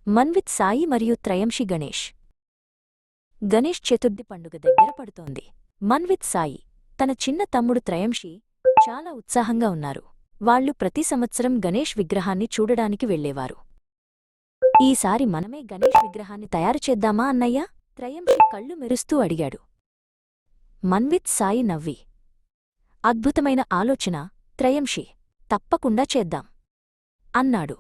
మన్విత్ సాయి మరియు త్రయంశి గణేష్. గణేష్ చతుర్థి పండుగ దగ్గర పడుతోంది. మన్విత్ సాయి, తన చిన్న తమ్ముడు త్రయంశి చాలా ఉత్సాహంగా ఉన్నారు. వాళ్లు ప్రతి సంవత్సరం గణేష్ విగ్రహాన్ని చూడడానికి వెళ్లేవారు. ఈసారి మనమే గణేష్ విగ్రహాన్ని తయారు చేద్దామా అన్నయ్యా? త్రయంశి కళ్ళు మెరుస్తూ అడిగాడు. మన్విత్ సాయి నవ్వి, అద్భుతమైన ఆలోచన త్రయంశి, తప్పకుండా చేద్దాం అన్నాడు.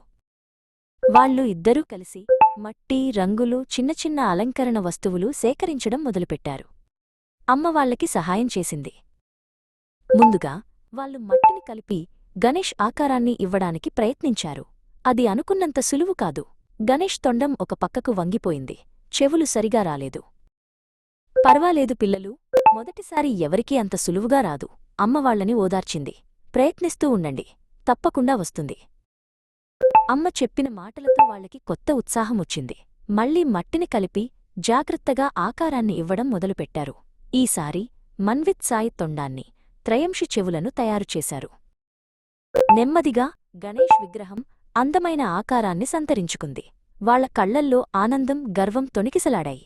వాళ్ళు ఇద్దరూ కలిసి మట్టి, రంగులు, చిన్న చిన్న అలంకరణ వస్తువులు సేకరించడం మొదలుపెట్టారు. అమ్మ వాళ్లకి సహాయం చేసింది. ముందుగా వాళ్ళు మట్టిని కలిపి గణేష్ ఆకారాన్ని ఇవ్వడానికి ప్రయత్నించారు. అది అనుకున్నంత సులువు కాదు. గణేష్ తొండం ఒక పక్కకు వంగిపోయింది. చెవులు సరిగా రాలేదు. పర్వాలేదు పిల్లలూ, మొదటిసారి ఎవరికీ అంత సులువుగా రాదు. అమ్మవాళ్లని ఓదార్చింది. ప్రయత్నిస్తూ ఉండండి, తప్పకుండా వస్తుంది. అమ్మ చెప్పిన మాటలతో వాళ్లకి కొత్త ఉత్సాహమొచ్చింది. మళ్లీ మట్టిని కలిపి జాగ్రత్తగా ఆకారాన్ని ఇవ్వడం మొదలుపెట్టారు. ఈసారి మన్విత్ సాయి తొండాన్ని, త్రయంశి చెవులను తయారుచేశారు. నెమ్మదిగా గణేష్ విగ్రహం అందమైన ఆకారాన్ని సంతరించుకుంది. వాళ్ల కళ్లల్లో ఆనందం, గర్వం తొణికిసలాడాయి.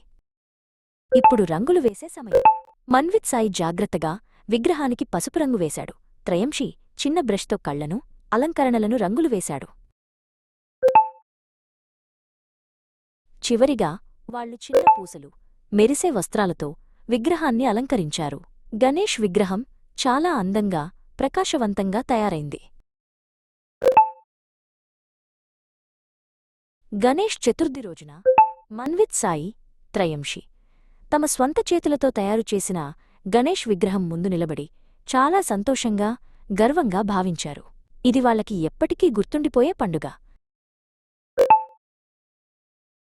ఇప్పుడు రంగులు వేసే సమయం. మన్విత్ సాయి జాగ్రత్తగా విగ్రహానికి పసుపు రంగు వేశాడు. త్రయంశి చిన్న బ్రష్తో కళ్లను, అలంకరణలను రంగులు వేశాడు. చివరిగా వాళ్లు చిన్న పూసలు, మెరిసే వస్త్రాలతో విగ్రహాన్ని అలంకరించారు. గణేష్ విగ్రహం చాలా అందంగా, ప్రకాశవంతంగా తయారైంది. గణేష్ చతుర్థి రోజున మన్విత్ సాయి, త్రయంశి తమ స్వంత చేతులతో తయారుచేసిన గణేష్ విగ్రహం ముందు నిలబడి చాలా సంతోషంగా, గర్వంగా భావించారు. ఇది వాళ్లకి ఎప్పటికీ గుర్తుండిపోయే పండుగ.